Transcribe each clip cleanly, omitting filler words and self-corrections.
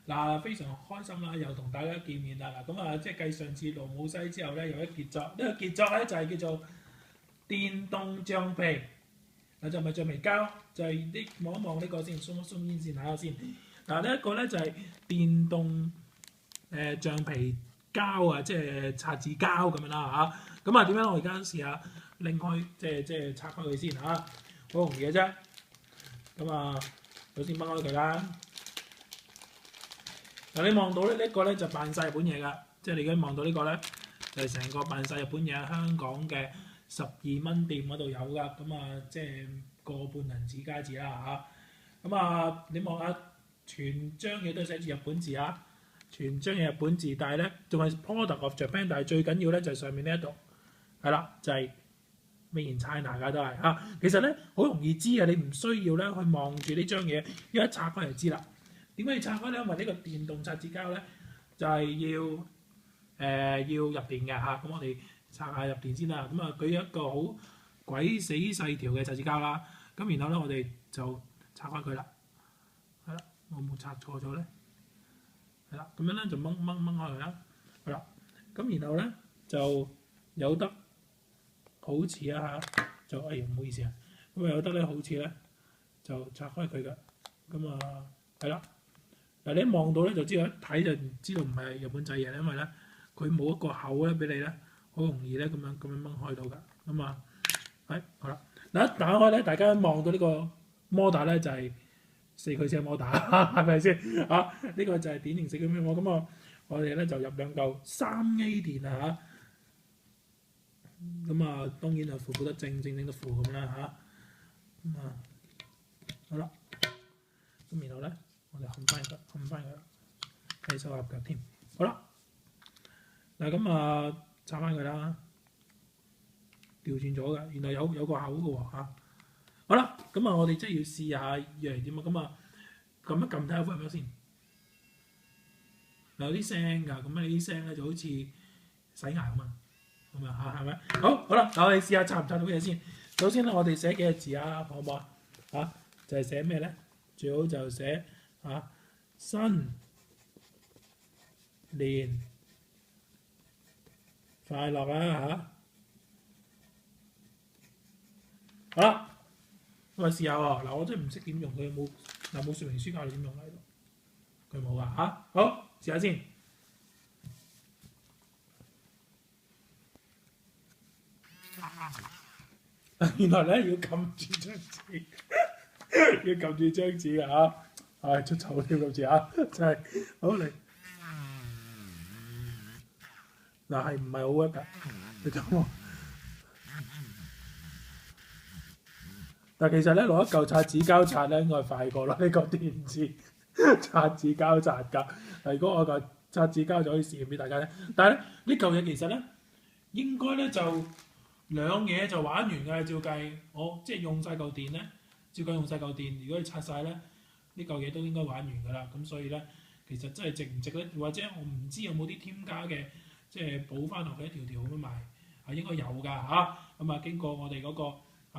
嗱，非常開心啦，又同大家見面啦。嗱，咁啊，即係繼上次盧姆西之後咧，有一傑作，呢個傑作咧就係叫做電動橡皮。嗱，就唔係橡皮膠，就係你望一望呢個先，zoom 一 zoom 先睇下先。嗱，呢一個咧就係電動橡皮膠啊，即係擦紙膠咁樣啦嚇。咁啊點樣？我而家試下拎開，即係拆開佢先嚇，好容易嘅啫。咁啊，首先掹開佢啦。嗱，你望到咧呢個咧就扮晒日本嘢㗎，即係你而家望到呢個咧就係成個扮晒日本嘢，香港嘅12蚊店嗰度有㗎。咁啊，即係個半銀紙街字啦嚇。咁啊，你望下全張嘢都寫住日本字啊，全張嘢日本字，但係咧仲係 Product of Japan，但係最緊要咧就係上面呢一度係啦，就係 Made in China 㗎都係嚇。其實咧好容易知啊，你唔需要咧去望住呢張嘢，一拆開就知啦。點解要拆開咧？因為呢個電動擦紙膠咧就係要入電嘅嚇。咁我哋拆下入電先啦。咁啊，舉一個好鬼死細條嘅擦紙膠啦。咁然後咧，我哋就拆開佢啦。係啦，我冇拆錯咗咧。係啦，咁樣咧就掹開佢啦。係啦，咁然後咧就有得好似啊嚇，就哎呀唔好意思啊。咁啊有得咧好似咧就拆開佢嘅。咁啊係啦。嗱，你一望到咧就知道，一睇就知道唔係日本製嘢，因為咧佢冇一個口咧俾你咧，好容易咧咁樣掹開到㗎。咁啊，好啦，嗱一打開咧，大家望到呢個摩打咧就係四驅車摩打，係咪先啊？呢個就係典型四驅車摩。咁啊，我哋咧就入兩嚿3A 電啊嚇。咁啊，當然就扶得正得扶咁啦嚇。咁啊，好啦，咁然後咧。我哋冚翻佢啦，係手合腳添。好啦，嗱咁啊，拆翻佢啦，調轉咗嘅，原來有個口嘅喎嚇。好啦，咁啊，我哋即係要試下樣係點啊。咁啊，撳一撳睇下 work 唔 work 先。有啲聲㗎，咁啊，啲聲咧就好似洗牙咁啊，咁啊嚇係咪？好啦，嗱我哋試下拆唔拆到嘢先。首先咧，我哋寫幾個字啊，好唔好啊？嚇，就係寫咩咧？最好就寫。新年快樂啦嚇！好啦，咁啊試下喎。嗱，我真係唔識點用佢，冇說明書教你點用喺度，佢冇啊嚇。好，試下先。原來咧要撳住張紙，要撳住張紙嘅嚇。出醜添今次啊！真係好嚟嗱，係唔係好 work 㗎？你睇喎。但其實咧攞一嚿擦紙膠擦咧，應該係快過啦。呢個電子擦紙膠擦㗎。嗱，如果我嚿擦紙膠就可以試驗俾大家聽。但係咧呢嚿嘢其實咧應該咧就兩嘢就玩完㗎。照計我即係用晒嚿電咧，照計用晒嚿電。如果你擦晒咧，呢嚿嘢都應該玩完㗎啦。咁所以咧，其實真係值唔值咧？或者我唔知有冇啲添加嘅，即係補翻落去一條條咁樣賣，係應該有㗎嚇。咁啊，經過我哋嗰個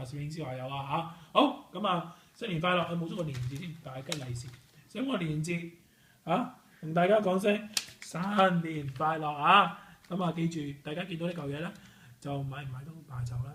攝影師話有啊嚇。好，咁啊，新年快樂！我冇咗個年字先，大吉利是。寫個年字嚇，同大家講聲新年快樂啊！咁啊，記住大家見到呢嚿嘢咧，就買唔買都拿走啦。